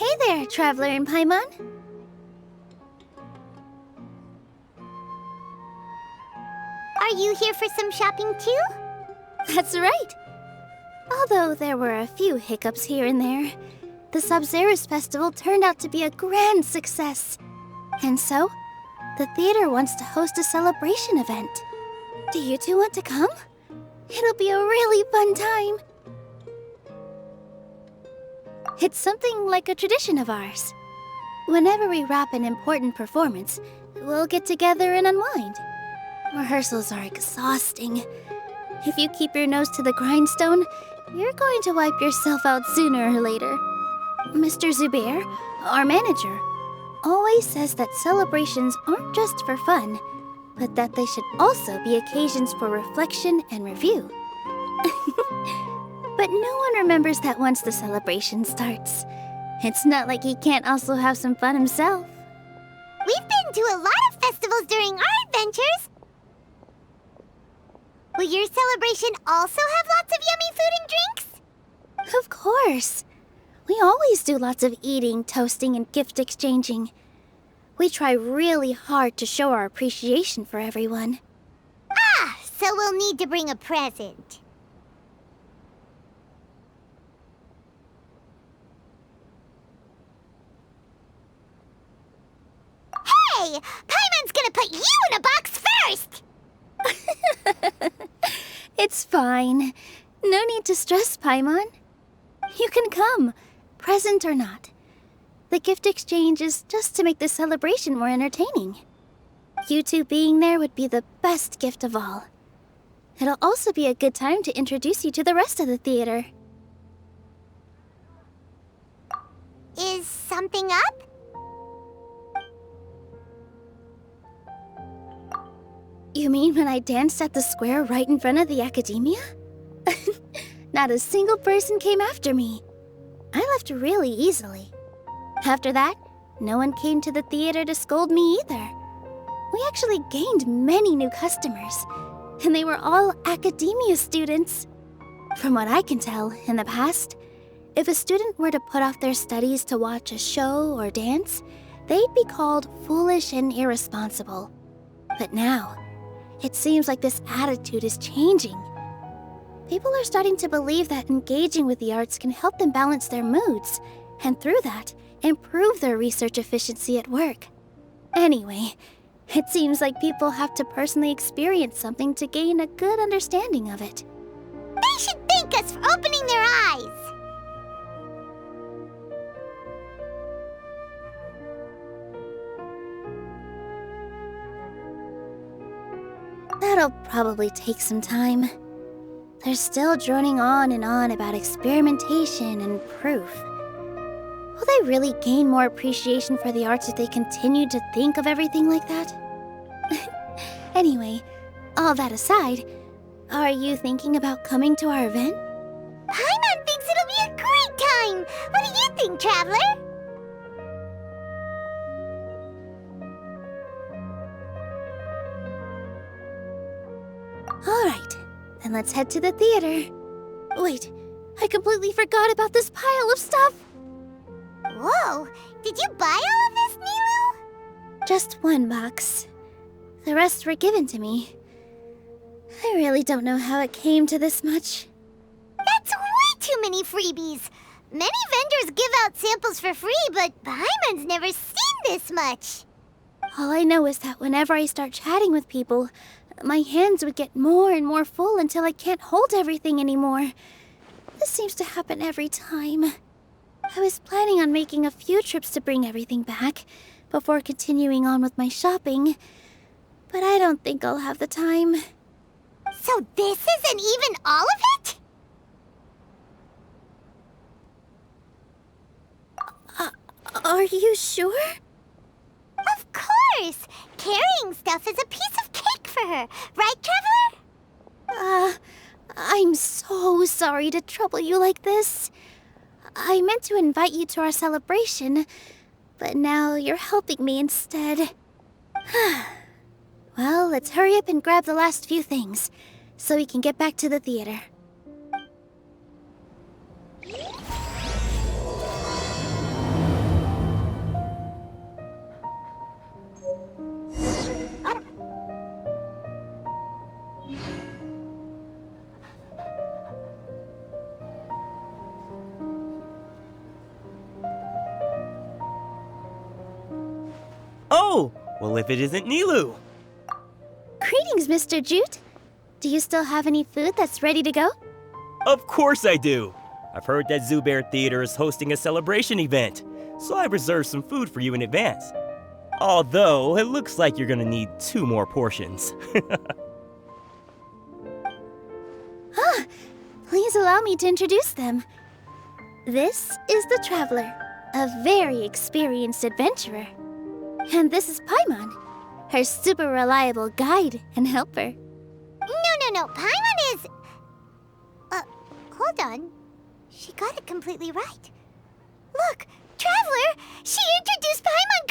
Hey there, Traveler in Paimon. Are you here for some shopping too? That's right. Although there were a few hiccups here and there, the Sub-Zerus Festival turned out to be a grand success. And so, the theater wants to host a celebration event. Do you two want to come? It'll be a really fun time. It's something like a tradition of ours. Whenever we wrap an important performance, we'll get together and unwind. Rehearsals are exhausting. If you keep your nose to the grindstone, you're going to wipe yourself out sooner or later. Mr. Zubair, our manager, always says that celebrations aren't just for fun, but that they should also be occasions for reflection and review. But no one remembers that once the celebration starts. It's not like he can't also have some fun himself. We've been to a lot of festivals during our adventures. Will your celebration also have lots of yummy food and drinks? Of course. We always do lots of eating, toasting, and gift exchanging. We try really hard to show our appreciation for everyone. Ah, so we'll need to bring a present. Hey! Paimon's gonna put you in a box first! It's fine. No need to stress, Paimon. You can come, present or not. The gift exchange is just to make the celebration more entertaining. You two being there would be the best gift of all. It'll also be a good time to introduce you to the rest of the theater. Is something up? You mean when I danced at the square right in front of the academia? Not a single person came after me. I left really easily. After that, no one came to the theater to scold me either. We actually gained many new customers, and they were all academia students. From what I can tell, in the past, if a student were to put off their studies to watch a show or dance, they'd be called foolish and irresponsible. But now, it seems like this attitude is changing. People are starting to believe that engaging with the arts can help them balance their moods, and through that, improve their research efficiency at work. Anyway, it seems like people have to personally experience something to gain a good understanding of it. They should thank us for opening their eyes! That'll probably take some time. They're still droning on and on about experimentation and proof. Will they really gain more appreciation for the arts if they continue to think of everything like that? Anyway, all that aside, are you thinking about coming to our event? Paimon thinks it'll be a great time! What do you think, Traveler? All right, then let's head to the theater. Wait, I completely forgot about this pile of stuff. Whoa! Did you buy all of this, Nilu? Just one box. The rest were given to me. I really don't know how it came to this much. That's way too many freebies! Many vendors give out samples for free, but Paimon's never seen this much. All I know is that whenever I start chatting with people, my hands would get more and more full until I can't hold everything anymore. This seems to happen every time. I was planning on making a few trips to bring everything back before continuing on with my shopping, but I don't think I'll have the time. So this isn't even all of it? Are you sure? Of course! Carrying stuff is a piece of cake for her, right, Traveler? I'm so sorry to trouble you like this. I meant to invite you to our celebration, but now you're helping me instead. Well, let's hurry up and grab the last few things, so we can get back to the theater. Oh, well if it isn't Nilu. Greetings, Mr. Jute. Do you still have any food that's ready to go? Of course I do. I've heard that Zubair Theater is hosting a celebration event, so I reserved some food for you in advance. Although, it looks like you're gonna need 2 more portions. Please allow me to introduce them. This is the Traveler, a very experienced adventurer. And this is Paimon, her super reliable guide and helper. No. Paimon is... hold on. She got it completely right. Look, Traveler, she introduced Paimon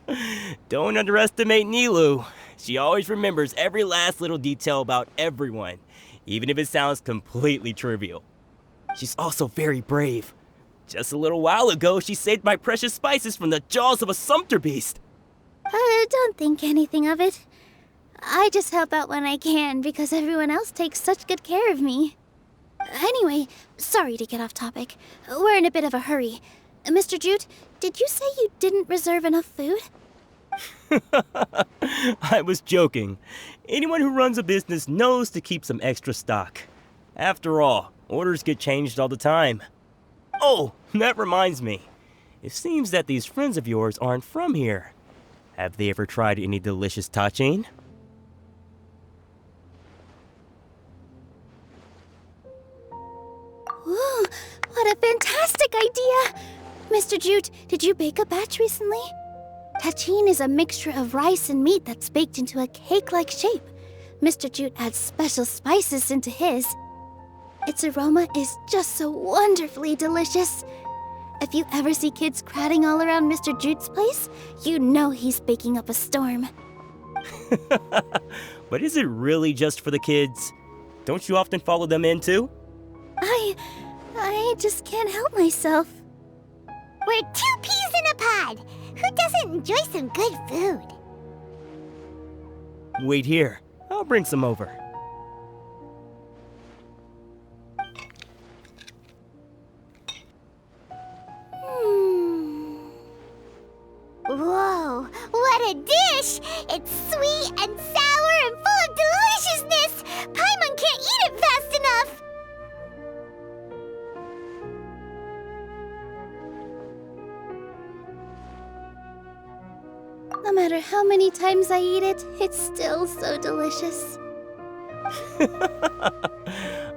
correctly! Don't underestimate Nilu. She always remembers every last little detail about everyone, even if it sounds completely trivial. She's also very brave. Just a little while ago, she saved my precious spices from the jaws of a sumpter beast. Don't think anything of it. I just help out when I can because everyone else takes such good care of me. Anyway, sorry to get off topic. We're in a bit of a hurry. Mr. Jute, did you say you didn't reserve enough food? I was joking. Anyone who runs a business knows to keep some extra stock. After all, orders get changed all the time. Oh, that reminds me. It seems that these friends of yours aren't from here. Have they ever tried any delicious tachin? Ooh, what a fantastic idea! Mr. Jute, did you bake a batch recently? Tachin is a mixture of rice and meat that's baked into a cake-like shape. Mr. Jute adds special spices into his. Its aroma is just so wonderfully delicious. If you ever see kids crowding all around Mr. Jute's place, you know he's baking up a storm. But is it really just for the kids? Don't you often follow them in too? I just can't help myself. We're 2 peas in a pod. Who doesn't enjoy some good food? Wait here. I'll bring some over. Whoa, what a dish! It's sweet and sour and full of deliciousness! Paimon can't eat it fast enough! No matter how many times I eat it, it's still so delicious.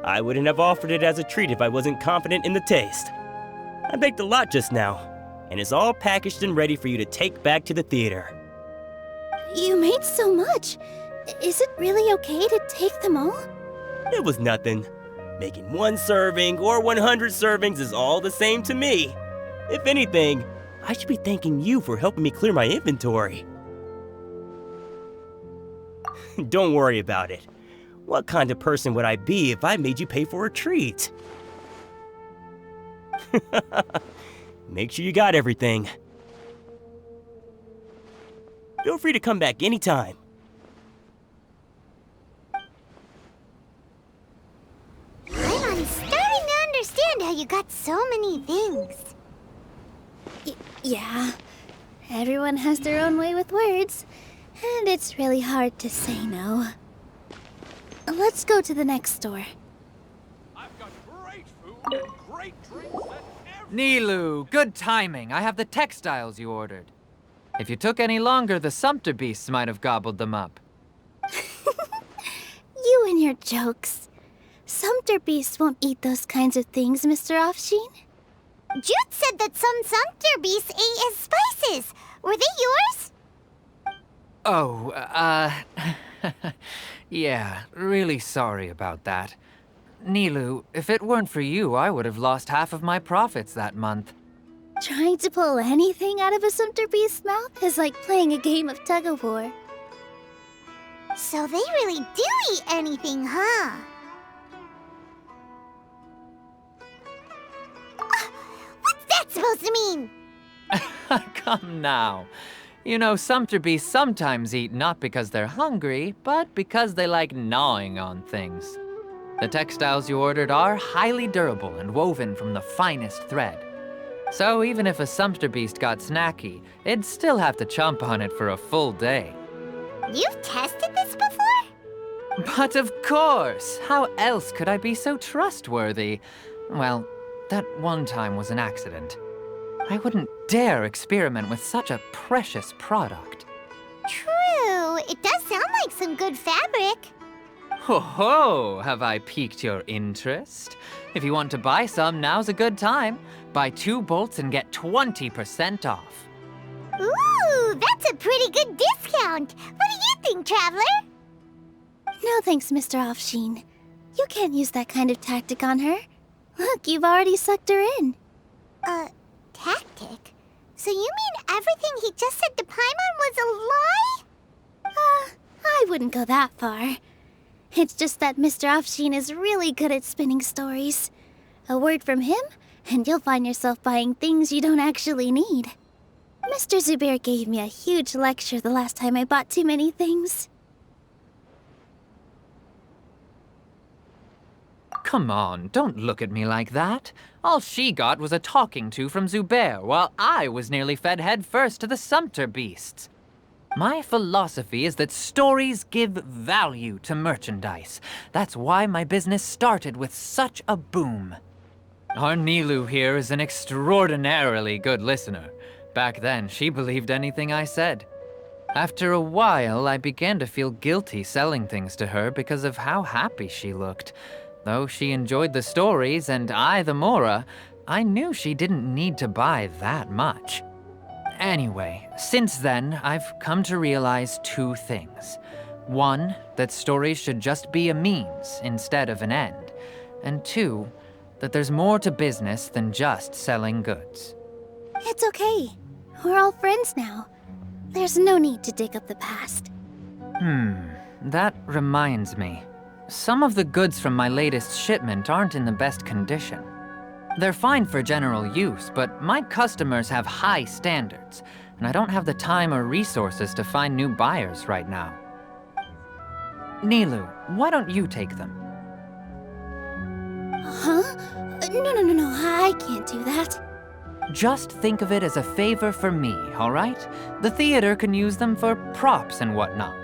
I wouldn't have offered it as a treat if I wasn't confident in the taste. I baked a lot just now, and it's all packaged and ready for you to take back to the theater. You made so much. Is it really okay to take them all? It was nothing. Making 1 serving or 100 servings is all the same to me. If anything, I should be thanking you for helping me clear my inventory. Don't worry about it. What kind of person would I be if I made you pay for a treat? Make sure you got everything. Feel free to come back anytime. Paimon's starting to understand how you got so many things. Yeah. Everyone has their own way with words, and it's really hard to say no. Let's go to the next store. I've got great food and great drinks and Nilu, good timing. I have the textiles you ordered. If you took any longer, the sumpter beasts might have gobbled them up. You and your jokes. Sumpter beasts won't eat those kinds of things, Mr. Offsheen. Jute said that some sumpter beasts ate his spices. Were they yours? Oh, yeah, really sorry about that. Nilu, if it weren't for you, I would have lost half of my profits that month. Trying to pull anything out of a sumpter beast's mouth is like playing a game of tug-of-war. So they really do eat anything, huh? What's that supposed to mean? Come now. You know, sumpter beasts sometimes eat not because they're hungry, but because they like gnawing on things. The textiles you ordered are highly durable and woven from the finest thread. So even if a sumpter beast got snacky, it'd still have to chomp on it for a full day. You've tested this before? But of course! How else could I be so trustworthy? Well, that one time was an accident. I wouldn't dare experiment with such a precious product. True. It does sound like some good fabric. Ho ho! Have I piqued your interest? If you want to buy some, now's a good time. Buy 2 bolts and get 20% off. Ooh, that's a pretty good discount. What do you think, Traveler? No thanks, Mr. Offsheen. You can't use that kind of tactic on her. Look, you've already sucked her in. Tactic? So you mean everything he just said to Paimon was a lie? I wouldn't go that far. It's just that Mr. Offsheen is really good at spinning stories. A word from him, and you'll find yourself buying things you don't actually need. Mr. Zubair gave me a huge lecture the last time I bought too many things. Come on, don't look at me like that. All she got was a talking to from Zubair, while I was nearly fed head first to the sumpter beasts. My philosophy is that stories give value to merchandise. That's why my business started with such a boom. Our Nilu here is an extraordinarily good listener. Back then, she believed anything I said. After a while, I began to feel guilty selling things to her because of how happy she looked. Though she enjoyed the stories and I the Mora, I knew she didn't need to buy that much. Anyway, since then, I've come to realize 2 things. 1, that stories should just be a means instead of an end. And 2, that there's more to business than just selling goods. It's okay. We're all friends now. There's no need to dig up the past. That reminds me. Some of the goods from my latest shipment aren't in the best condition. They're fine for general use, but my customers have high standards, and I don't have the time or resources to find new buyers right now. Nilu, why don't you take them? Huh? No, I can't do that. Just think of it as a favor for me, all right? The theater can use them for props and whatnot.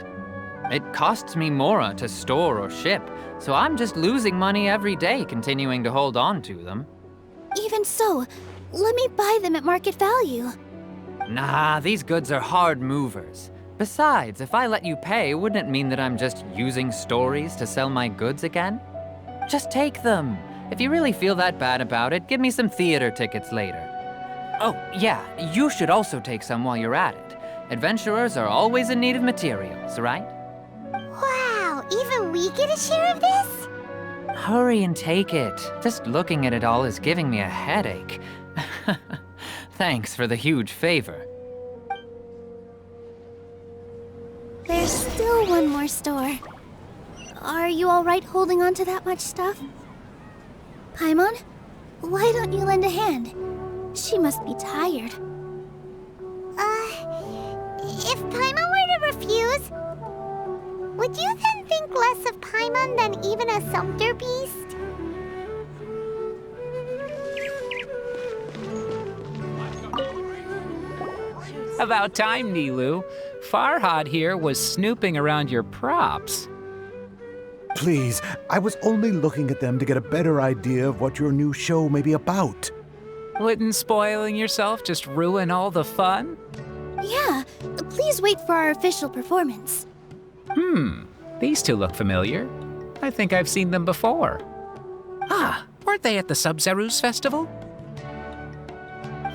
It costs me Mora to store or ship, so I'm just losing money every day continuing to hold on to them. Even so, let me buy them at market value. Nah, these goods are hard movers. Besides, if I let you pay, wouldn't it mean that I'm just using stories to sell my goods again? Just take them. If you really feel that bad about it, give me some theater tickets later. Oh, yeah, you should also take some while you're at it. Adventurers are always in need of materials, right? Wow, even we get a share of this? Hurry and take it. Just looking at it all is giving me a headache. Thanks for the huge favor. There's still one more store. Are you all right holding on to that much stuff? Paimon, why don't you lend a hand? She must be tired. If Paimon were to refuse, would you then think less of Paimon than even a sumpter beast? About time, Nilu. Farhad here was snooping around your props. Please, I was only looking at them to get a better idea of what your new show may be about. Wouldn't spoiling yourself just ruin all the fun? Yeah, please wait for our official performance. These 2 look familiar. I think I've seen them before. Ah, weren't they at the Sub-Zerus festival?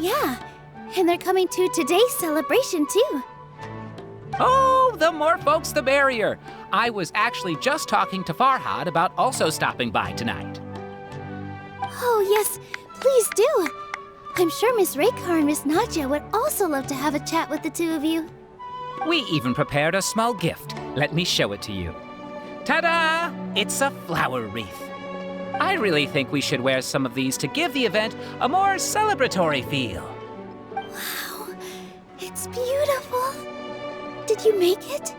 Yeah, and they're coming to today's celebration too. Oh, the more folks the merrier. I was actually just talking to Farhad about also stopping by tonight. Oh yes, please do. I'm sure Miss Raykar and Miss Nadja would also love to have a chat with the 2 of you. We even prepared a small gift. Let me show it to you. Ta-da! It's a flower wreath. I really think we should wear some of these to give the event a more celebratory feel. Wow, it's beautiful. Did you make it?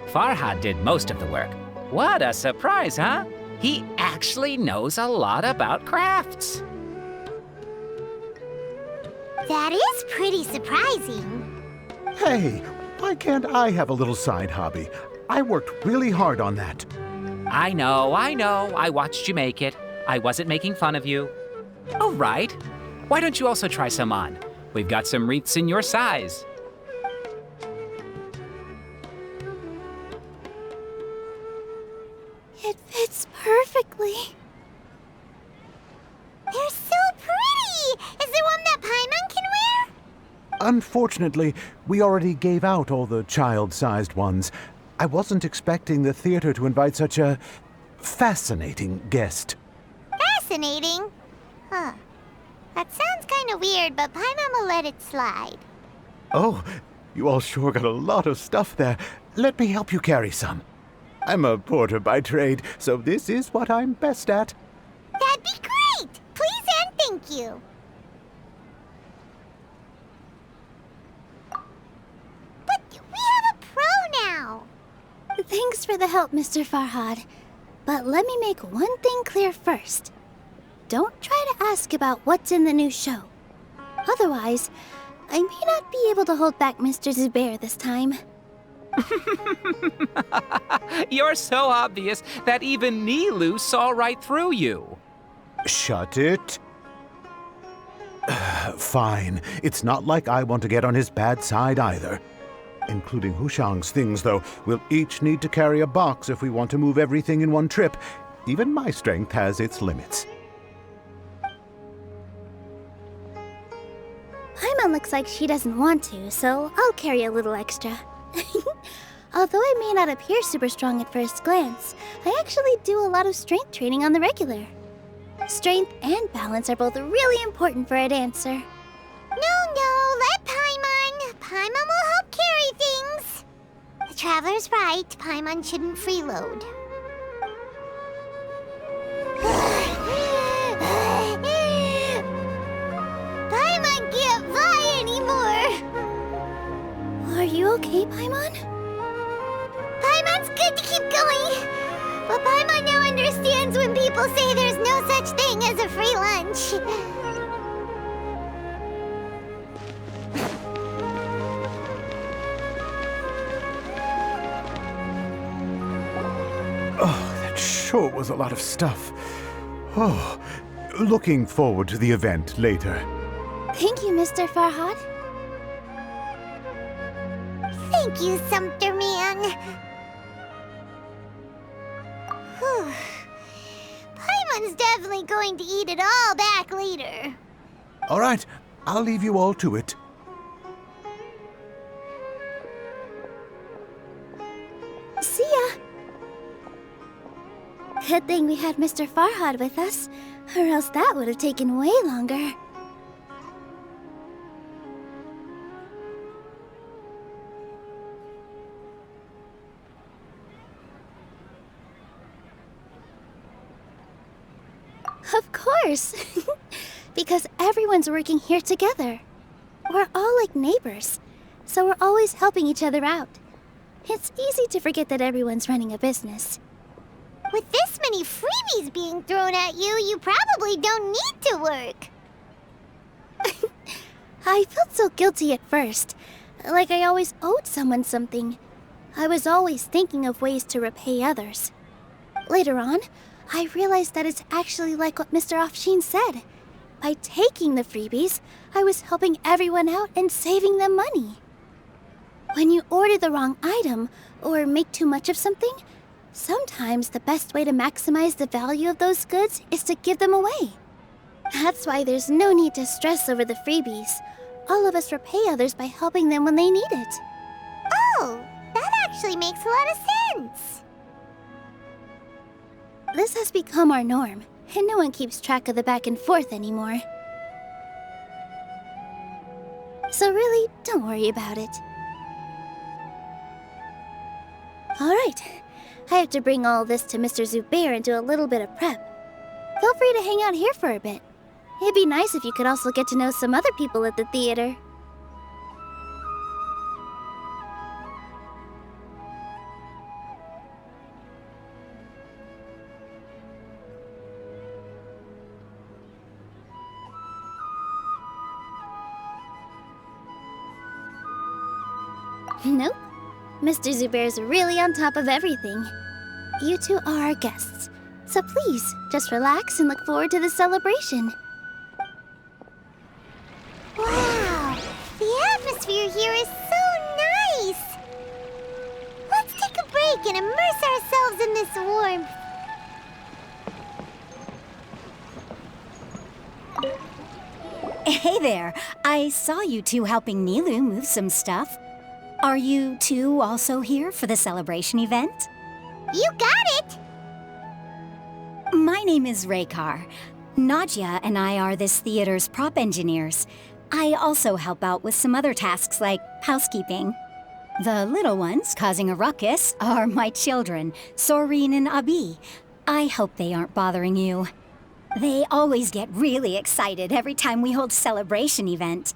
Farhad did most of the work. What a surprise, huh? He actually knows a lot about crafts. That is pretty surprising. Hey, why can't I have a little side hobby? I worked really hard on that. I know. I watched you make it. I wasn't making fun of you. Oh, right. Why don't you also try some on? We've got some wreaths in your size. It fits perfectly. They're so pretty! Is there one that Paimon can wear? Unfortunately, we already gave out all the child-sized ones. I wasn't expecting the theater to invite such a fascinating guest. Fascinating. Huh. That sounds kind of weird, but Paimon will let it slide. Oh, you all sure got a lot of stuff there. Let me help you carry some. I'm a porter by trade, so this is what I'm best at. That'd be great! Please and thank you. But we have a pro now. Thanks for the help, Mr. Farhad. But let me make one thing clear first. Don't try to ask about what's in the new show. Otherwise, I may not be able to hold back Mr. Zubair this time. You're so obvious that even Nilu saw right through you. Shut it. Fine. It's not like I want to get on his bad side either. Including Hushang's things, though. We'll each need to carry a box if we want to move everything in one trip. Even my strength has its limits. Paimon looks like she doesn't want to, so I'll carry a little extra. Although I may not appear super strong at first glance, I actually do a lot of strength training on the regular. Strength and balance are both really important for a dancer. No, let Paimon. Paimon will help carry things. The Traveler's right. Paimon shouldn't freeload. Paimon can't fly anymore. Are you okay, Paimon? Paimon's good to keep going. But Paimon now understands when people say there's no such thing as a free lunch. Oh, that sure was a lot of stuff. Oh, looking forward to the event later. Thank you, Mr. Farhad. Thank you, Sumpter Man. Whew. Paimon's definitely going to eat it all back later. All right, I'll leave you all to it. See ya! Good thing we had Mr. Farhad with us, or else that would have taken way longer. Of course! Because everyone's working here together. We're all like neighbors, so we're always helping each other out. It's easy to forget that everyone's running a business. With this many freebies being thrown at you, you probably don't need to work. I felt so guilty at first, like I always owed someone something. I was always thinking of ways to repay others. Later on, I realized that it's actually like what Mr. Afshin said. By taking the freebies, I was helping everyone out and saving them money. When you order the wrong item or make too much of something, sometimes the best way to maximize the value of those goods is to give them away. That's why there's no need to stress over the freebies. All of us repay others by helping them when they need it. Oh, that actually makes a lot of sense. This has become our norm, and no one keeps track of the back and forth anymore. So really, don't worry about it. Alright, I have to bring all this to Mr. Zubair and do a little bit of prep. Feel free to hang out here for a bit. It'd be nice if you could also get to know some other people at the theater. Nope. Mr. Zubair's really on top of everything. You two are our guests, so please, just relax and look forward to the celebration. Wow, the atmosphere here is so nice. Let's take a break and immerse ourselves in this warmth. Hey there. I saw you two helping Nilu move some stuff. Are you two also here for the celebration event? You got it! My name is Raykar. Nadia and I are this theater's prop engineers. I also help out with some other tasks like housekeeping. The little ones causing a ruckus are my children, Soreen and Abi. I hope they aren't bothering you. They always get really excited every time we hold a celebration event.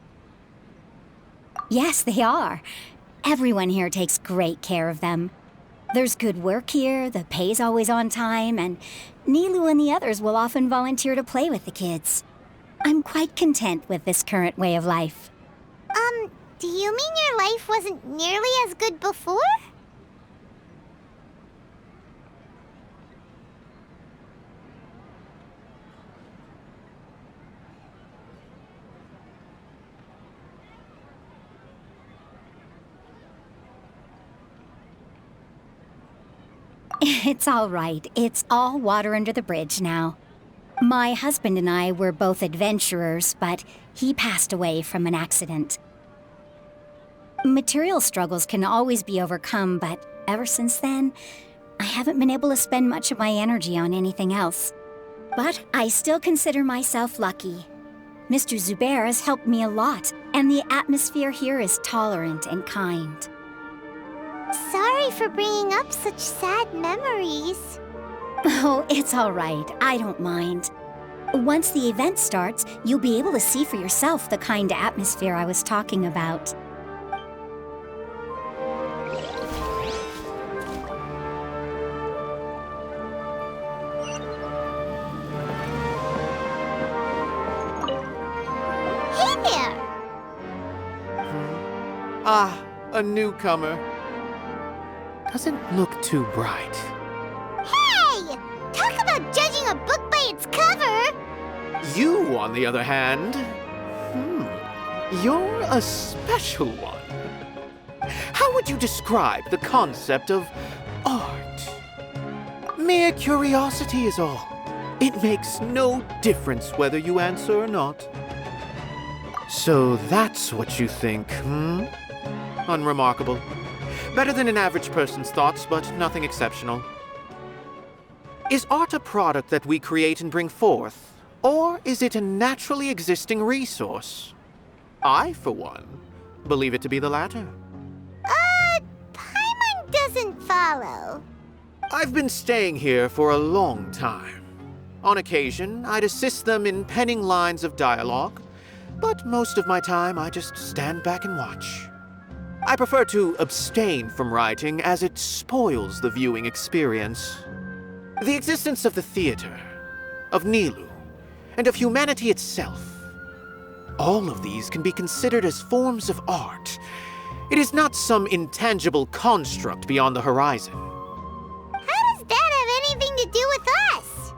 Yes, they are. Everyone here takes great care of them. There's good work here, the pay's always on time, and Nilu and the others will often volunteer to play with the kids. I'm quite content with this current way of life. Do you mean your life wasn't nearly as good before? It's all right. It's all water under the bridge now. My husband and I were both adventurers, but he passed away from an accident. Material struggles can always be overcome, but ever since then, I haven't been able to spend much of my energy on anything else. But I still consider myself lucky. Mr. Zubair has helped me a lot, and the atmosphere here is tolerant and kind. Sorry for bringing up such sad memories. Oh, it's all right. I don't mind. Once the event starts, you'll be able to see for yourself the kind of atmosphere I was talking about. Hey there! Ah, a newcomer. Doesn't look too bright. Hey! Talk about judging a book by its cover! You, on the other hand, you're a special one. How would you describe the concept of art? Mere curiosity is all. It makes no difference whether you answer or not. So that's what you think, Unremarkable. Better than an average person's thoughts, but nothing exceptional. Is art a product that we create and bring forth, or is it a naturally existing resource? I, for one, believe it to be the latter. Paimon doesn't follow. I've been staying here for a long time. On occasion, I'd assist them in penning lines of dialogue, but most of my time I just stand back and watch. I prefer to abstain from writing as it spoils the viewing experience. The existence of the theater, of Nilu, and of humanity itself. All of these can be considered as forms of art. It is not some intangible construct beyond the horizon. How does that have anything to do with us?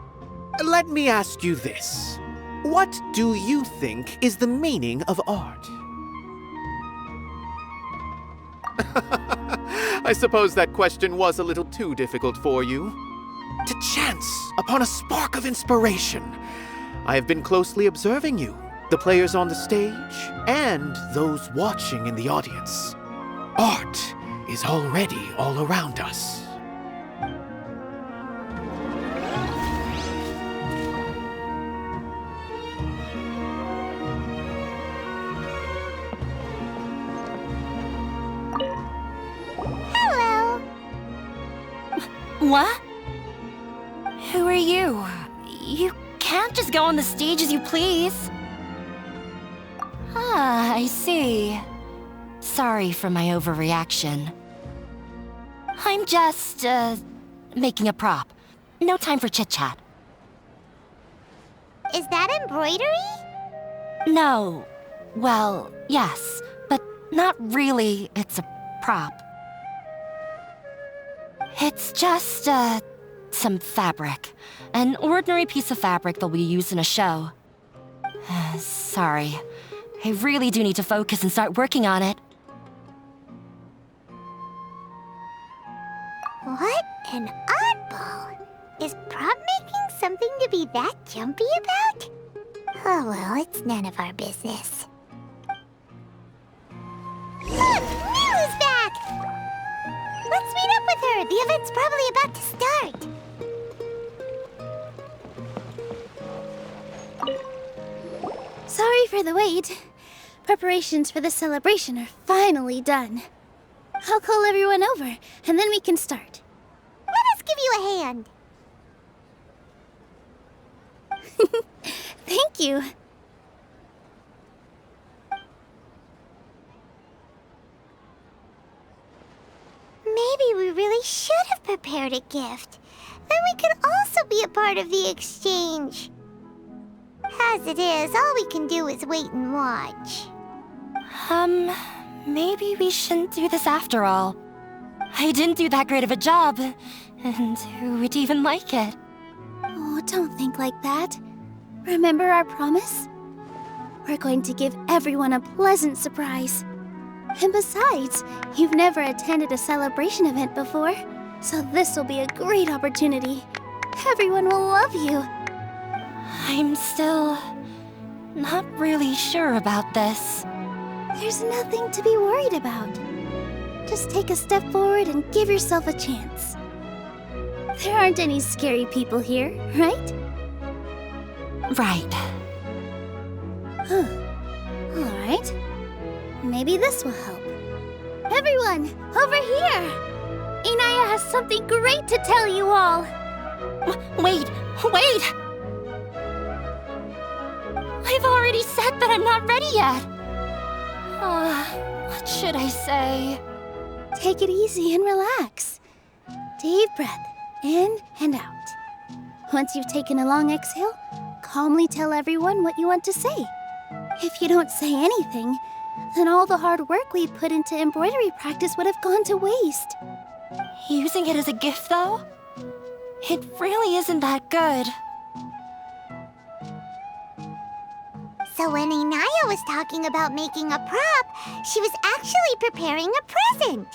Let me ask you this. What do you think is the meaning of art? I suppose that question was a little too difficult for you. To chance upon a spark of inspiration, I have been closely observing you, the players on the stage, and those watching in the audience. Art is already all around us. Hello. What? Who are you? You can't just go on the stage as you please. Ah, I see. Sorry for my overreaction. I'm just, making a prop. No time for chit-chat. Is that embroidery? No. Well, yes, but not really. It's a prop. It's just, some fabric. An ordinary piece of fabric that'll be used in a show. Sorry. I really do need to focus and start working on it. What an oddball! Is prop making something to be that jumpy about? Oh well, it's none of our business. Look! Milu's back! Let's meet up with her! The event's probably about to start! Sorry for the wait. Preparations for the celebration are finally done. I'll call everyone over, and then we can start. Let us give you a hand! Thank you. Maybe we really should have prepared a gift. Then we could also be a part of the exchange. As it is, all we can do is wait and watch. Maybe we shouldn't do this after all. I didn't do that great of a job, and who would even like it? Oh, don't think like that. Remember our promise? We're going to give everyone a pleasant surprise. And besides, you've never attended a celebration event before, so this will be a great opportunity. Everyone will love you. I'm still not really sure about this. There's nothing to be worried about. Just take a step forward and give yourself a chance. There aren't any scary people here, right? Right. Huh. All right. Maybe this will help. Everyone, over here! Inaya has something great to tell you all. Wait! I've already said that I'm not ready yet. What should I say? Take it easy and relax. Deep breath, in and out. Once you've taken a long exhale, calmly tell everyone what you want to say. If you don't say anything, then all the hard work we put into embroidery practice would have gone to waste. Using it as a gift, though? It really isn't that good. So when Inaya was talking about making a prop, she was actually preparing a present.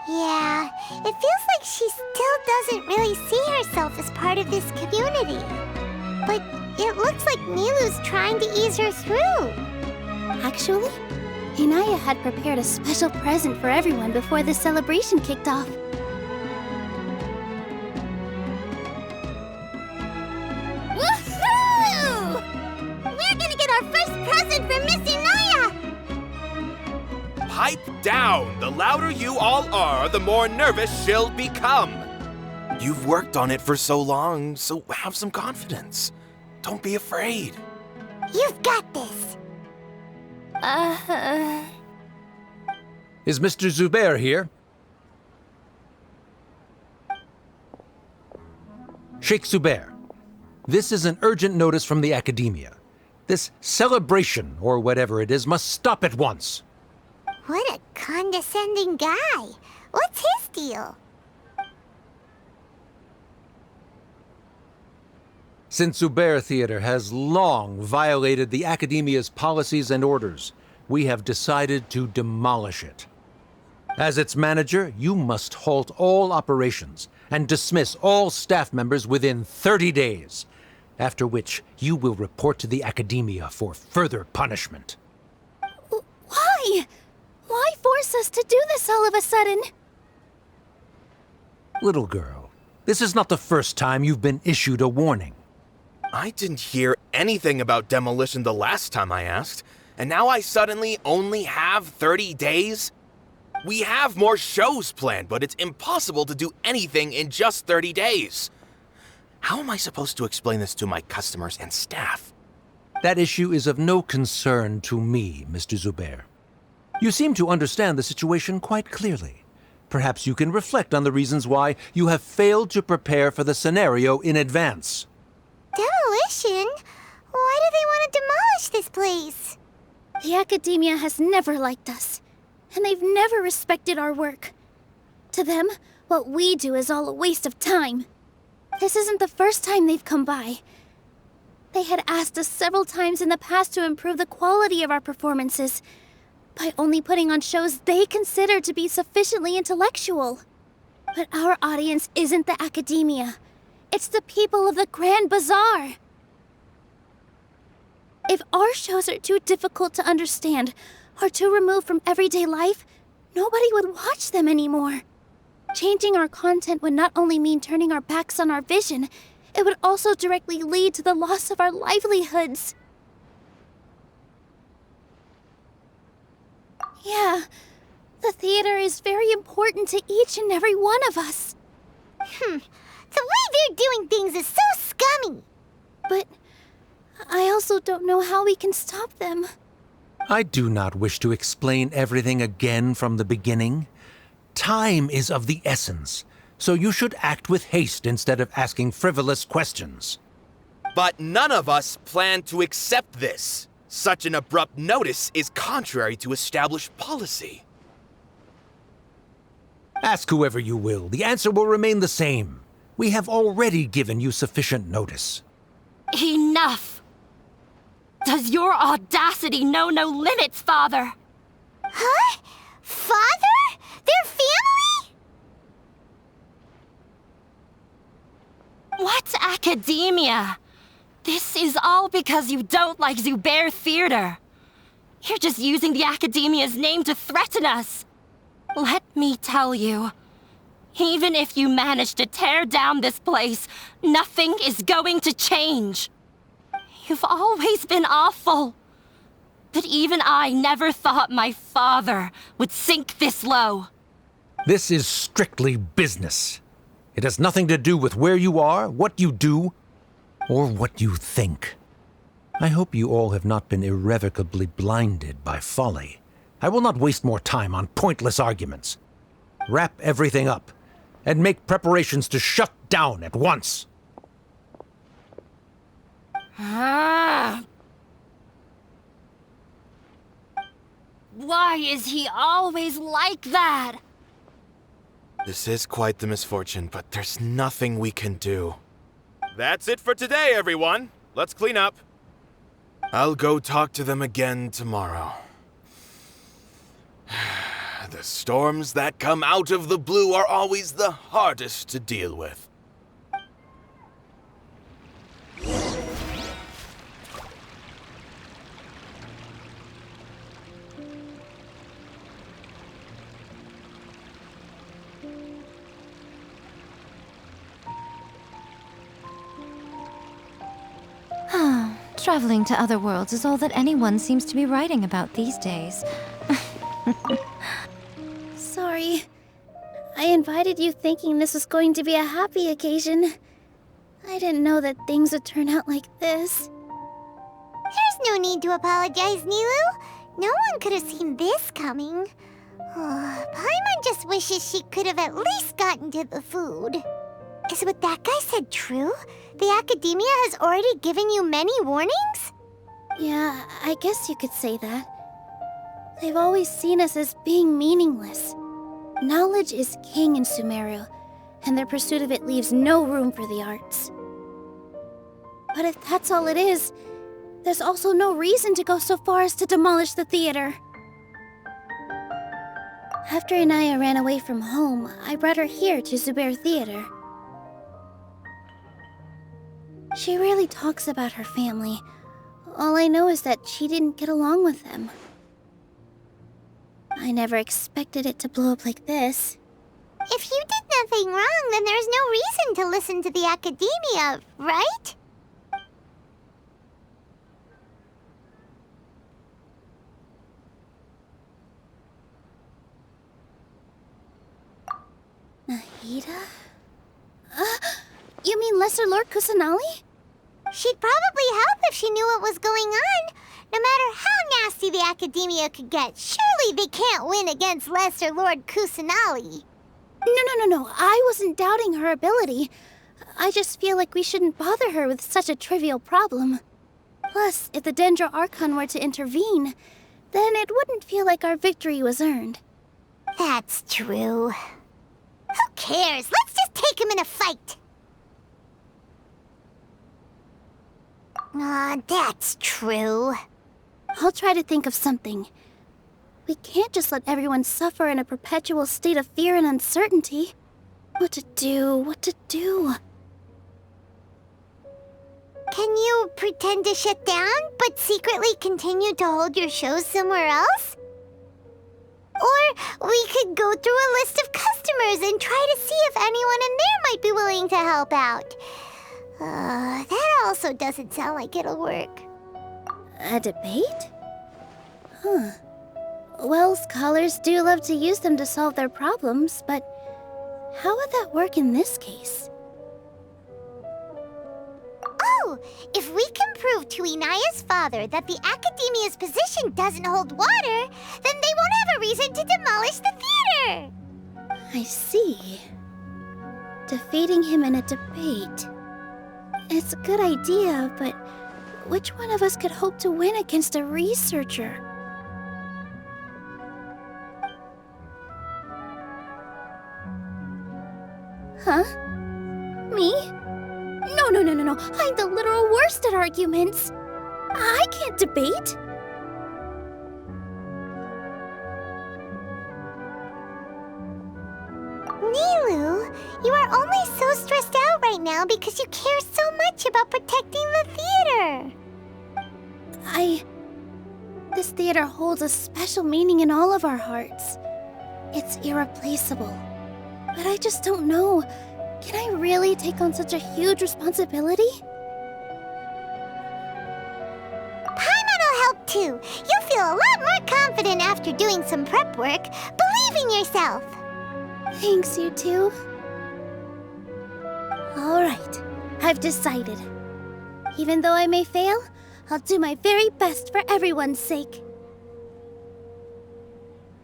Yeah, it feels like she still doesn't really see herself as part of this community. But it looks like Milu's trying to ease her through. Actually, Inaya had prepared a special present for everyone before the celebration kicked off. Woohoo! We're gonna get our first present from Miss Inaya! Pipe down! The louder you all are, the more nervous she'll become. You've worked on it for so long, so have some confidence. Don't be afraid. You've got this. Is Mr. Zubair here? Sheikh Zubair, this is an urgent notice from the Academia. This celebration, or whatever it is, must stop at once. What a condescending guy. What's his deal? Since Zubair Theater has long violated the Academia's policies and orders, we have decided to demolish it. As its manager, you must halt all operations and dismiss all staff members within 30 days, after which you will report to the Academia for further punishment. Why? Why force us to do this all of a sudden? Little girl, this is not the first time you've been issued a warning. I didn't hear anything about demolition the last time I asked, and now I suddenly only have 30 days? We have more shows planned, but it's impossible to do anything in just 30 days. How am I supposed to explain this to my customers and staff? That issue is of no concern to me, Mr. Zubair. You seem to understand the situation quite clearly. Perhaps you can reflect on the reasons why you have failed to prepare for the scenario in advance. Demolition? Why do they want to demolish this place? The Academia has never liked us. and they've never respected our work. To them, what we do is all a waste of time. This isn't the first time they've come by. They had asked us several times in the past to improve the quality of our performances by only putting on shows they consider to be sufficiently intellectual. But our audience isn't the academia. It's the people of the Grand Bazaar. If our shows are too difficult to understand or too removed from everyday life, nobody would watch them anymore. Changing our content would not only mean turning our backs on our vision, it would also directly lead to the loss of our livelihoods. Yeah, the theater is very important to each and every one of us. The way they're doing things is so scummy. But I also don't know how we can stop them. I do not wish to explain everything again from the beginning. Time is of the essence, so you should act with haste instead of asking frivolous questions. But none of us plan to accept this. Such an abrupt notice is contrary to established policy. Ask whoever you will, the answer will remain the same. We have already given you sufficient notice. Enough! Does your audacity know no limits, Father? Huh? Father? Their family? What academia? This is all because you don't like Zubair Theater. You're just using the academia's name to threaten us. Let me tell you, even if you manage to tear down this place, nothing is going to change. You've always been awful. But even I never thought my father would sink this low. This is strictly business. It has nothing to do with where you are, what you do, or what you think. I hope you all have not been irrevocably blinded by folly. I will not waste more time on pointless arguments. Wrap everything up, and make preparations to shut down at once. Why is he always like that? This is quite the misfortune, but there's nothing we can do. That's it for today, everyone. Let's clean up. I'll go talk to them again tomorrow. The storms that come out of the blue are always the hardest to deal with. Traveling to other worlds is all that anyone seems to be writing about these days. Sorry. I invited you thinking this was going to be a happy occasion. I didn't know that things would turn out like this. There's no need to apologize, Nilu. No one could have seen this coming. Paimon just wishes she could have at least gotten to the food. Is what that guy said true? The academia has already given you many warnings? Yeah, I guess you could say that. They've always seen us as being meaningless. Knowledge is king in Sumeru, and their pursuit of it leaves no room for the arts. But if that's all it is, there's also no reason to go so far as to demolish the theater. After Inaya ran away from home, I brought her here to Zubair Theater. She rarely talks about her family. All I know is that she didn't get along with them. I never expected it to blow up like this. If you did nothing wrong, then there's no reason to listen to the academia, right? Nahida? You mean Lesser Lord Kusanali? She'd probably help if she knew what was going on. No matter how nasty the academia could get, surely they can't win against Lesser Lord Kusanali. No. I wasn't doubting her ability. I just feel like we shouldn't bother her with such a trivial problem. Plus, if the Dendro Archon were to intervene, then it wouldn't feel like our victory was earned. That's true. Who cares? Let's just take him in a fight. That's true. I'll try to think of something. We can't just let everyone suffer in a perpetual state of fear and uncertainty. What to do? Can you pretend to shut down, but secretly continue to hold your shows somewhere else? Or we could go through a list of customers and try to see if anyone in there might be willing to help out. That also doesn't sound like it'll work. A debate? Huh. Well, scholars do love to use them to solve their problems, but how would that work in this case? Oh, if we can prove to Inaya's father that the Academia's position doesn't hold water, then they won't have a reason to demolish the theater! I see. Defeating him in a debate. It's a good idea, but which one of us could hope to win against a researcher? Huh? Me? No. I'm the literal worst at arguments. I can't debate. Nilu, you are only so stressed out right now because you care so much about protecting the theater. This theater holds a special meaning in all of our hearts. It's irreplaceable. But I just don't know. Can I really take on such a huge responsibility? Paimon'll help too. You'll feel a lot more confident after doing some prep work. Believe in yourself. Thanks, you two. Alright, I've decided. Even though I may fail, I'll do my very best for everyone's sake.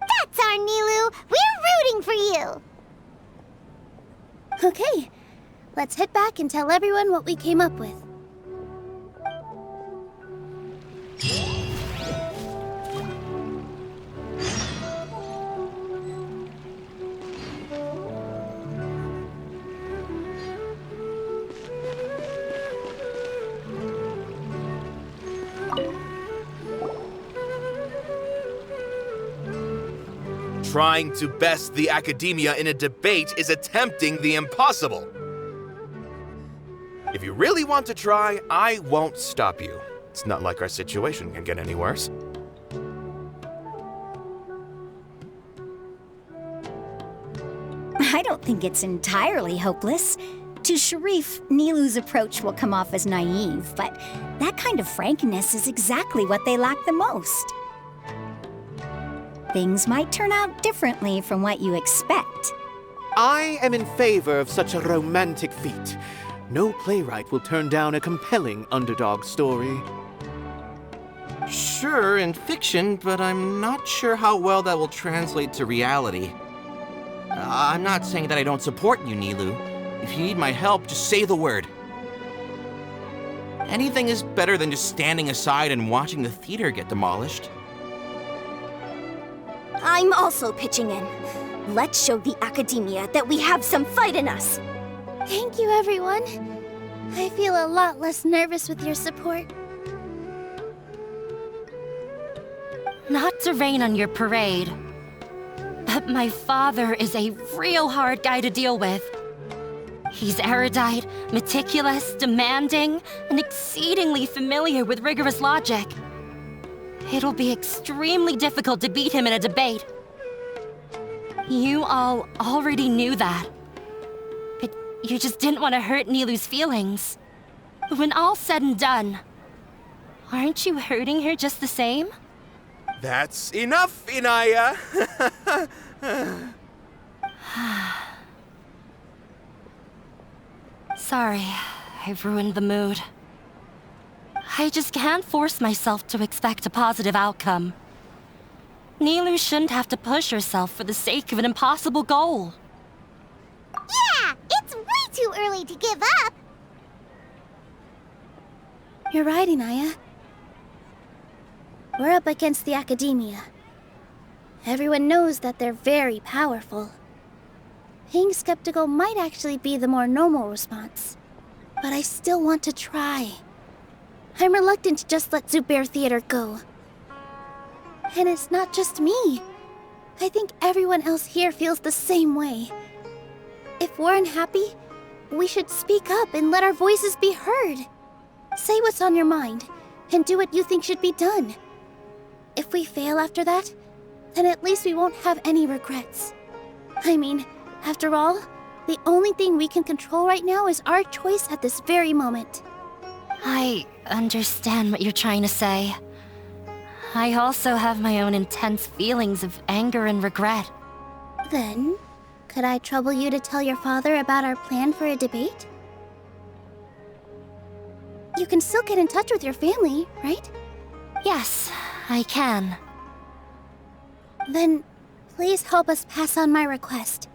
That's our Nilu. We're rooting for you. Okay, let's head back and tell everyone what we came up with. Trying to best the Academia in a debate is attempting the impossible. If you really want to try, I won't stop you. It's not like our situation can get any worse. I don't think it's entirely hopeless. To Sharif, Nilu's approach will come off as naive, but that kind of frankness is exactly what they lack the most. Things might turn out differently from what you expect. I am in favor of such a romantic feat. No playwright will turn down a compelling underdog story. Sure, in fiction, but I'm not sure how well that will translate to reality. I'm not saying that I don't support you, Nilu. If you need my help, just say the word. Anything is better than just standing aside and watching the theater get demolished. I'm also pitching in. Let's show the Academia that we have some fight in us. Thank you, everyone. I feel a lot less nervous with your support. Not to rain on your parade, but my father is a real hard guy to deal with. He's erudite, meticulous, demanding, and exceedingly familiar with rigorous logic. It'll be extremely difficult to beat him in a debate. You all already knew that. But you just didn't want to hurt Nilu's feelings. When all's said and done, aren't you hurting her just the same? That's enough, Inaya! Sorry, I've ruined the mood. I just can't force myself to expect a positive outcome. Nilu shouldn't have to push herself for the sake of an impossible goal. Yeah, it's way too early to give up. You're right, Inaya. We're up against the Academia. Everyone knows that they're very powerful. Being skeptical might actually be the more normal response. But I still want to try. I'm reluctant to just let Zubair Theater go. And it's not just me. I think everyone else here feels the same way. If we're unhappy, we should speak up and let our voices be heard. Say what's on your mind, and do what you think should be done. If we fail after that, then at least we won't have any regrets. I mean, after all, the only thing we can control right now is our choice at this very moment. I understand what you're trying to say. I also have my own intense feelings of anger and regret. Then, could I trouble you to tell your father about our plan for a debate? You can still get in touch with your family, right? Yes, I can. Then, please help us pass on my request.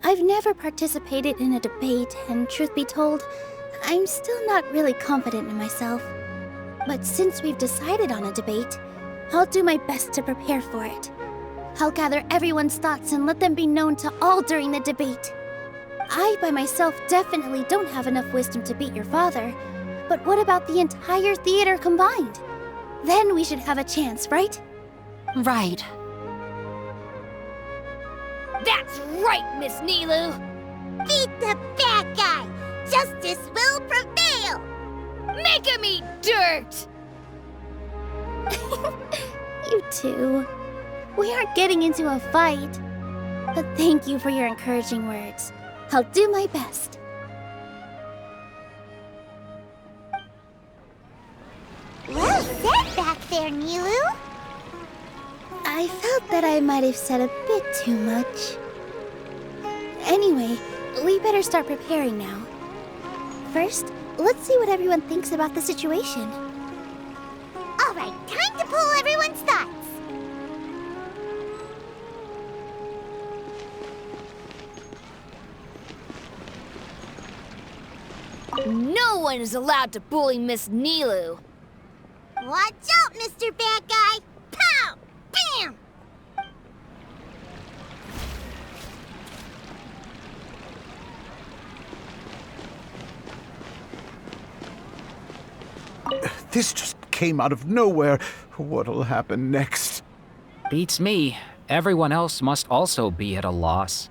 I've never participated in a debate, and truth be told, I'm still not really confident in myself. But since we've decided on a debate, I'll do my best to prepare for it. I'll gather everyone's thoughts and let them be known to all during the debate. I, by myself, definitely don't have enough wisdom to beat your father. But what about the entire theater combined? Then we should have a chance, right? Right. That's right, Miss Nilu! Beat the bad guy! Justice will prevail! Make him eat dirt! You two. We aren't getting into a fight. But thank you for your encouraging words. I'll do my best. Well said back there, Nilu. I felt that I might have said a bit too much. Anyway, we better start preparing now. First, let's see what everyone thinks about the situation. All right, time to pull everyone's thoughts. No one is allowed to bully Miss Nilu. Watch out, Mr. Bad Guy! Pow! Bam! This just came out of nowhere. What'll happen next? Beats me. Everyone else must also be at a loss.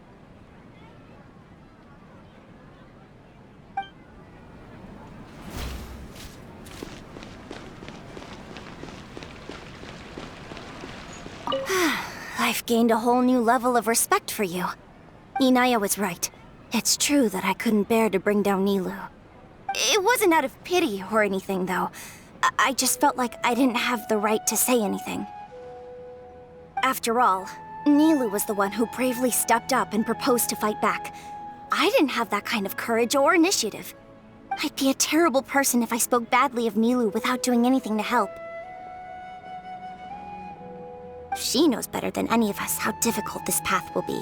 I've gained a whole new level of respect for you. Inaya was right. It's true that I couldn't bear to bring down Nilu. It wasn't out of pity or anything, though. I just felt like I didn't have the right to say anything. After all, Nilu was the one who bravely stepped up and proposed to fight back. I didn't have that kind of courage or initiative. I'd be a terrible person if I spoke badly of Nilu without doing anything to help. She knows better than any of us how difficult this path will be.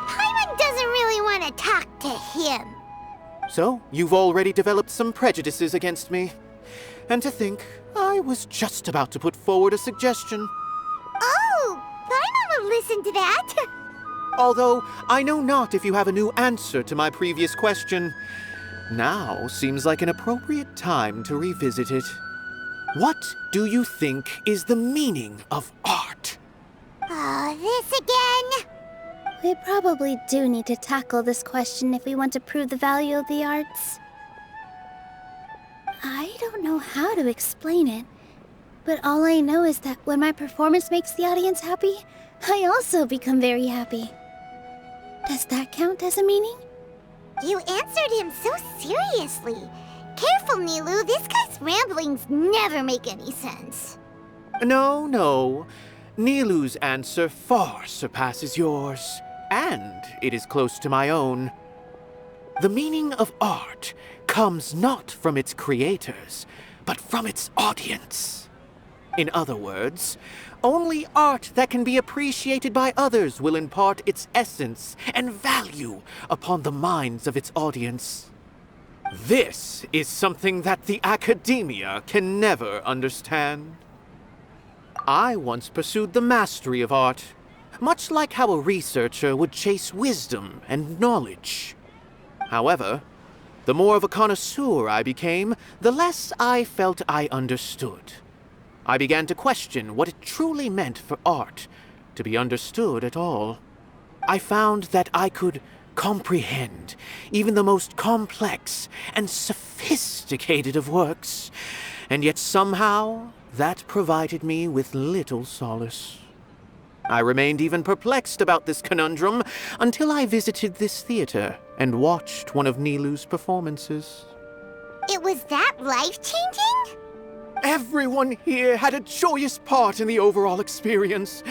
Paimon doesn't really want to talk to him. So, you've already developed some prejudices against me. And to think, I was just about to put forward a suggestion. Oh, Paimon will listen to that. Although, I know not if you have a new answer to my previous question. Now seems like an appropriate time to revisit it. What do you think is the meaning of art? Oh, this again? We probably do need to tackle this question if we want to prove the value of the arts. I don't know how to explain it, but all I know is that when my performance makes the audience happy, I also become very happy. Does that count as a meaning? You answered him so seriously. Careful, Nilu, this guy's ramblings never make any sense. No. Nilu's answer far surpasses yours, and it is close to my own. The meaning of art comes not from its creators, but from its audience. In other words, only art that can be appreciated by others will impart its essence and value upon the minds of its audience. This is something that the academia can never understand. I once pursued the mastery of art, much like how a researcher would chase wisdom and knowledge. However, the more of a connoisseur I became, the less I felt I understood. I began to question what it truly meant for art to be understood at all. I found that I could comprehend even the most complex and sophisticated of works, and yet somehow that provided me with little solace. I remained even perplexed about this conundrum until I visited this theater and watched one of Nilu's performances. It was that life-changing? Everyone here had a joyous part in the overall experience.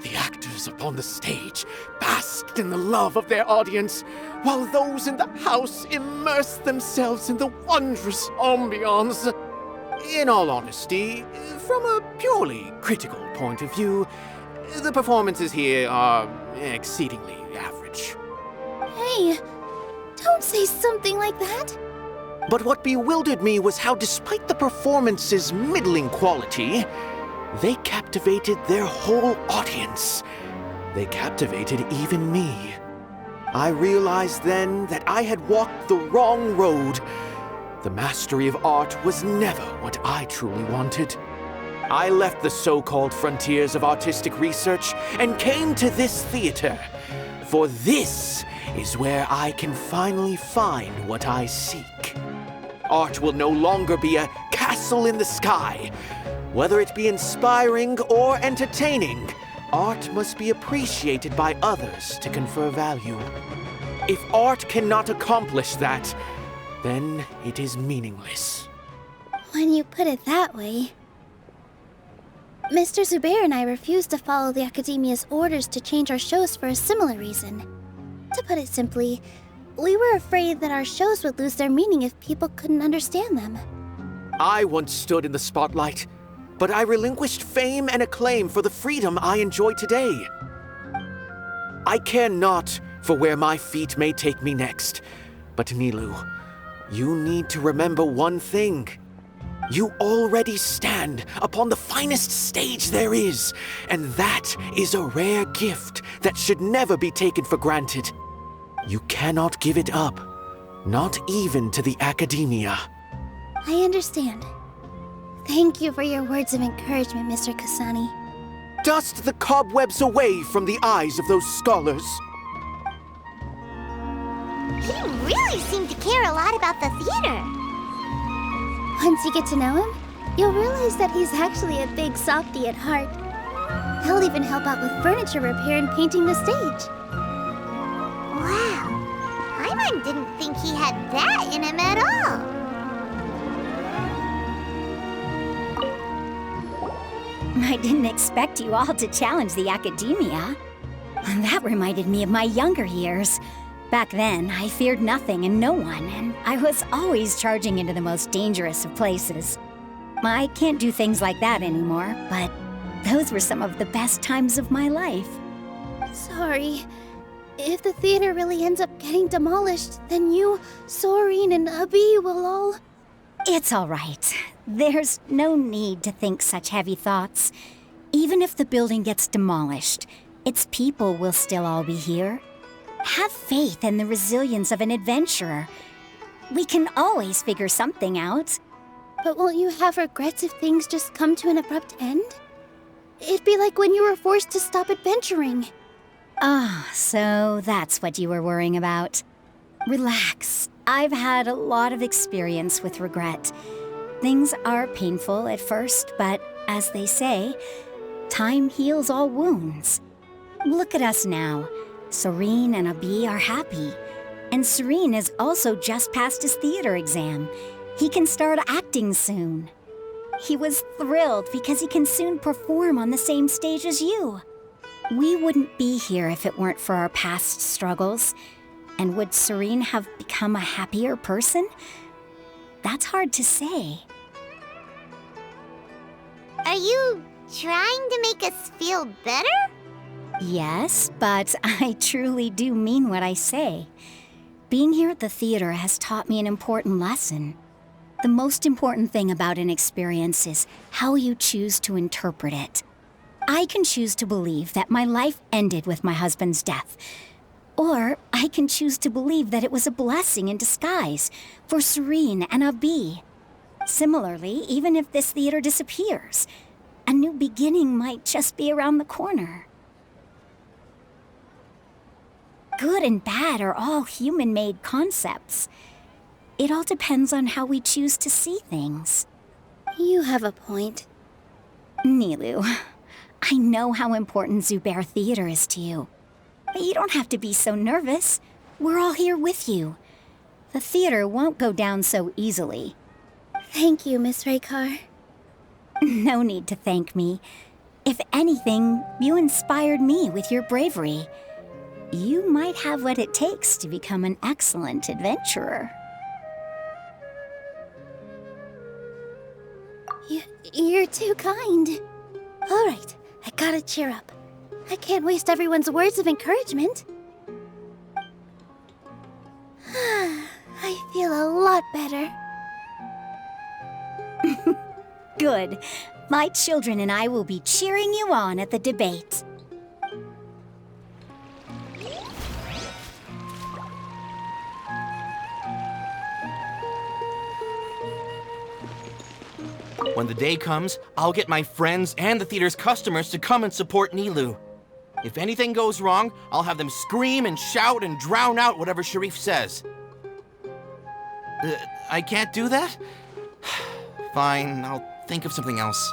The actors upon the stage basked in the love of their audience, while those in the house immersed themselves in the wondrous ambiance. In all honesty, from a purely critical point of view, the performances here are exceedingly average. Hey, don't say something like that. But what bewildered me was how, despite the performance's middling quality, they captivated their whole audience. They captivated even me. I realized then that I had walked the wrong road. The mastery of art was never what I truly wanted. I left the so-called frontiers of artistic research and came to this theater, for this is where I can finally find what I seek. Art will no longer be a castle in the sky. Whether it be inspiring or entertaining, art must be appreciated by others to confer value. If art cannot accomplish that, then it is meaningless. When you put it that way... Mr. Zubair and I refused to follow the Academia's orders to change our shows for a similar reason. To put it simply, we were afraid that our shows would lose their meaning if people couldn't understand them. I once stood in the spotlight, but I relinquished fame and acclaim for the freedom I enjoy today. I care not for where my feet may take me next, but Nilu, you need to remember one thing. You already stand upon the finest stage there is, and that is a rare gift that should never be taken for granted. You cannot give it up, not even to the Academia. I understand. Thank you for your words of encouragement, Mr. Kasani. Dust the cobwebs away from the eyes of those scholars. He really seemed to care a lot about the theater. Once you get to know him, you'll realize that he's actually a big softie at heart. He'll even help out with furniture repair and painting the stage. Wow. Paimon didn't think he had that in him at all. I didn't expect you all to challenge the Academia. That reminded me of my younger years. Back then, I feared nothing and no one, and I was always charging into the most dangerous of places. I can't do things like that anymore, but those were some of the best times of my life. Sorry. If the theater really ends up getting demolished, then you, Soren, and Abi will all... It's all right. There's no need to think such heavy thoughts. Even if the building gets demolished, its people will still all be here. Have faith in the resilience of an adventurer. We can always figure something out. But won't you have regrets if things just come to an abrupt end? It'd be like when you were forced to stop adventuring. Ah, so that's what you were worrying about. Relax. I've had a lot of experience with regret. Things are painful at first, but as they say, time heals all wounds. Look at us now. Soren and Abi are happy. And Soren has also just passed his theater exam. He can start acting soon. He was thrilled because he can soon perform on the same stage as you. We wouldn't be here if it weren't for our past struggles. And would Soren have become a happier person? That's hard to say. Are you trying to make us feel better? Yes, but I truly do mean what I say. Being here at the theater has taught me an important lesson. The most important thing about an experience is how you choose to interpret it. I can choose to believe that my life ended with my husband's death. Or I can choose to believe that it was a blessing in disguise for Serene and Abi. Similarly, even if this theater disappears, a new beginning might just be around the corner. Good and bad are all human-made concepts. It all depends on how we choose to see things. You have a point. Nilou, I know how important Zubair Theater is to you. But you don't have to be so nervous. We're all here with you. The theater won't go down so easily. Thank you, Miss Raykar. No need to thank me. If anything, you inspired me with your bravery. You might have what it takes to become an excellent adventurer. You're too kind. All right, I gotta cheer up. I can't waste everyone's words of encouragement. I feel a lot better. Good. My children and I will be cheering you on at the debate. When the day comes, I'll get my friends and the theater's customers to come and support Nilou. If anything goes wrong, I'll have them scream and shout and drown out whatever Sharif says. I can't do that? Fine, I'll think of something else.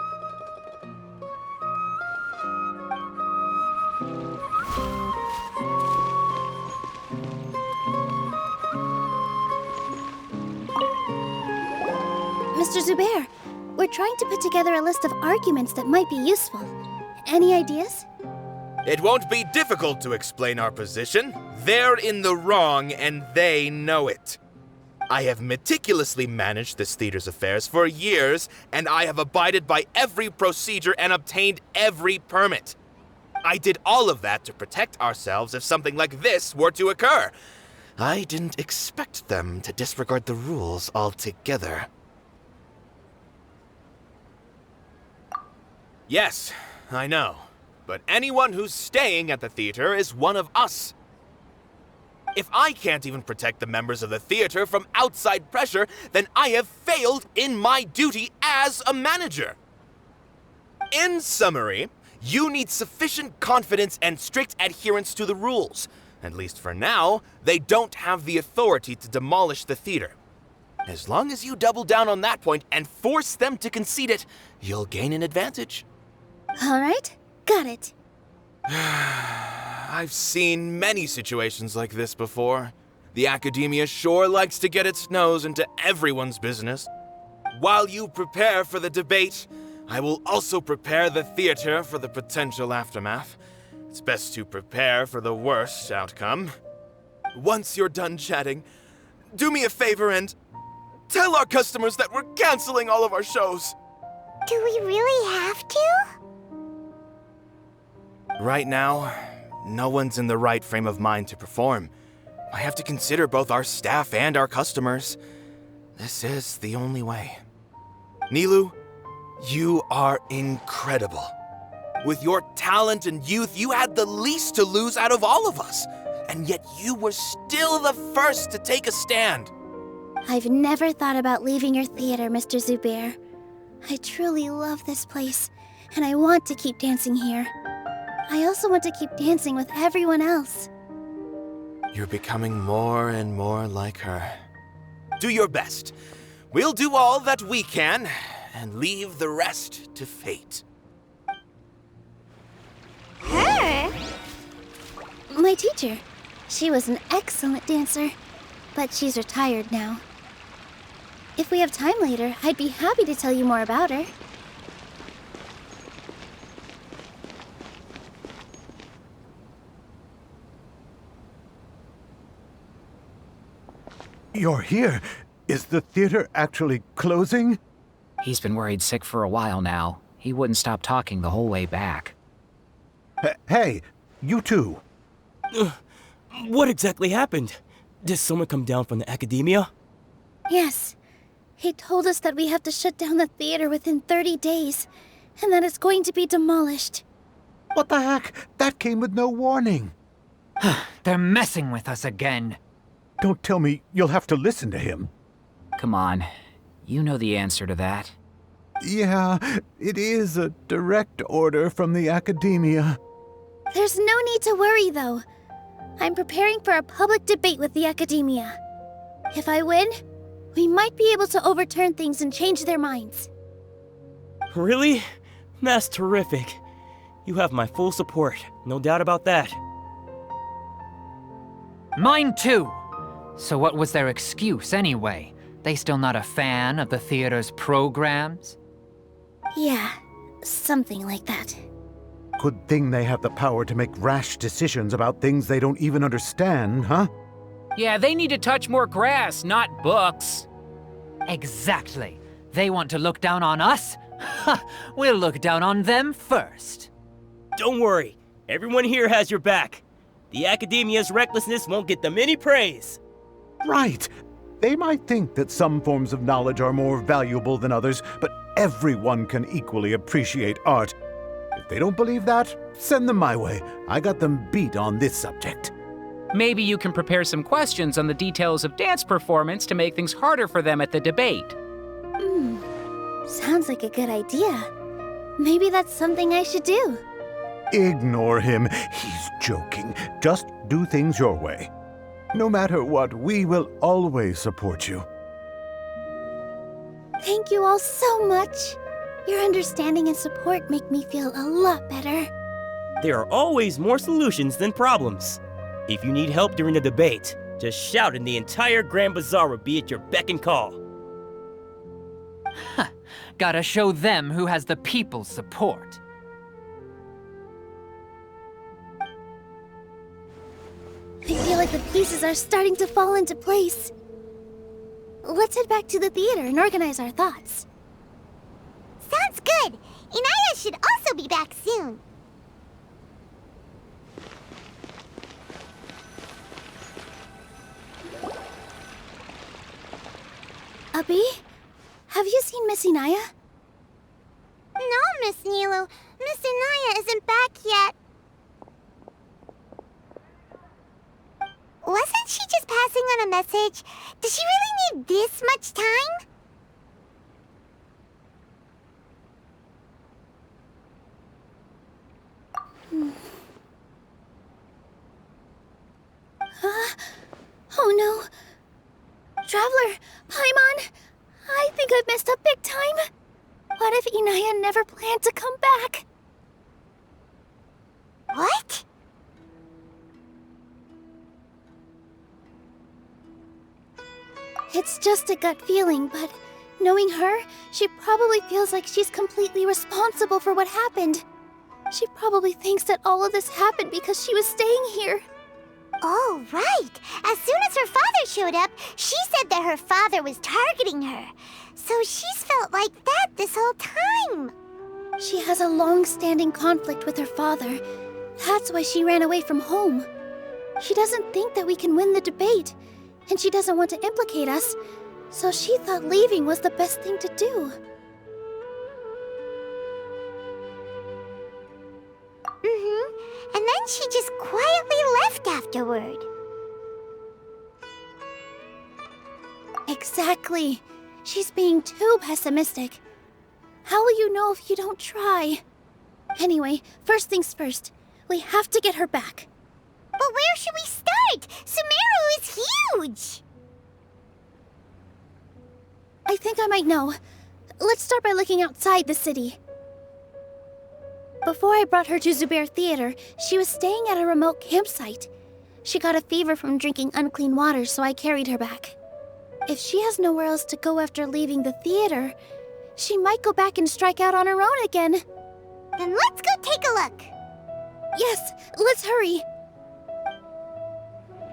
Mr. Zubair, we're trying to put together a list of arguments that might be useful. Any ideas? It won't be difficult to explain our position. They're in the wrong, and they know it. I have meticulously managed this theater's affairs for years, and I have abided by every procedure and obtained every permit. I did all of that to protect ourselves if something like this were to occur. I didn't expect them to disregard the rules altogether. Yes, I know. But anyone who's staying at the theater is one of us. If I can't even protect the members of the theater from outside pressure, then I have failed in my duty as a manager. In summary, you need sufficient confidence and strict adherence to the rules. At least for now, they don't have the authority to demolish the theater. As long as you double down on that point and force them to concede it, you'll gain an advantage. All right, got it. I've seen many situations like this before. The academia sure likes to get its nose into everyone's business. While you prepare for the debate, I will also prepare the theater for the potential aftermath. It's best to prepare for the worst outcome. Once you're done chatting, do me a favor and tell our customers that we're canceling all of our shows. Do we really have to? Right now, no one's in the right frame of mind to perform. I have to consider both our staff and our customers. This is the only way. Nilou, you are incredible. With your talent and youth, you had the least to lose out of all of us. And yet you were still the first to take a stand. I've never thought about leaving your theater, Mr. Zubair. I truly love this place, and I want to keep dancing here. I also want to keep dancing with everyone else. You're becoming more and more like her. Do your best. We'll do all that we can, and leave the rest to fate. Her? My teacher. She was an excellent dancer, but she's retired now. If we have time later, I'd be happy to tell you more about her. You're here. Is the theater actually closing? He's been worried sick for a while now. He wouldn't stop talking the whole way back. Hey, you two. What exactly happened? Did someone come down from the academia? Yes. He told us that we have to shut down the theater within 30 days, and that it's going to be demolished. What the heck? That came with no warning. They're messing with us again. Don't tell me you'll have to listen to him. Come on. You know the answer to that. Yeah, it is a direct order from the academia. There's no need to worry, though. I'm preparing for a public debate with the academia. If I win, we might be able to overturn things and change their minds. Really? That's terrific. You have my full support, no doubt about that. Mine too. So what was their excuse anyway? They still not a fan of the theater's programs? Yeah, something like that. Good thing they have the power to make rash decisions about things they don't even understand, huh? Yeah, they need to touch more grass, not books. Exactly. They want to look down on us? Ha! We'll look down on them first. Don't worry, everyone here has your back. The academia's recklessness won't get them any praise. Right. They might think that some forms of knowledge are more valuable than others, but everyone can equally appreciate art. If they don't believe that, send them my way. I got them beat on this subject. Maybe you can prepare some questions on the details of dance performance to make things harder for them at the debate. Sounds like a good idea. Maybe that's something I should do. Ignore him. He's joking. Just do things your way. No matter what, we will always support you. Thank you all so much. Your understanding and support make me feel a lot better. There are always more solutions than problems. If you need help during the debate, just shout and the entire Grand Bazaar will be at your beck and call. Gotta show them who has the people's support. I feel like the pieces are starting to fall into place. Let's head back to the theater and organize our thoughts. Sounds good. Inaya should also be back soon. Abby? Have you seen Miss Inaya? No, Miss Nilu. Miss Inaya isn't back yet. Wasn't she just passing on a message? Does she really need this much time? Oh no. Traveler, Paimon, I think I've messed up big time. What if Inaya never planned to come back? What? It's just a gut feeling, but knowing her, she probably feels like she's completely responsible for what happened. She probably thinks that all of this happened because she was staying here. Oh, right. As soon as her father showed up, she said that her father was targeting her. So she's felt like that this whole time. She has a long-standing conflict with her father. That's why she ran away from home. She doesn't think that we can win the debate, and she doesn't want to implicate us, so she thought leaving was the best thing to do. And then she just quietly left afterward. Exactly. She's being too pessimistic. How will you know if you don't try? Anyway, first things first. We have to get her back. But where should we start? Sumeru is huge! I think I might know. Let's start by looking outside the city. Before I brought her to Zubair Theater, she was staying at a remote campsite. She got a fever from drinking unclean water, so I carried her back. If she has nowhere else to go after leaving the theater, she might go back and strike out on her own again. Then let's go take a look. Yes, let's hurry.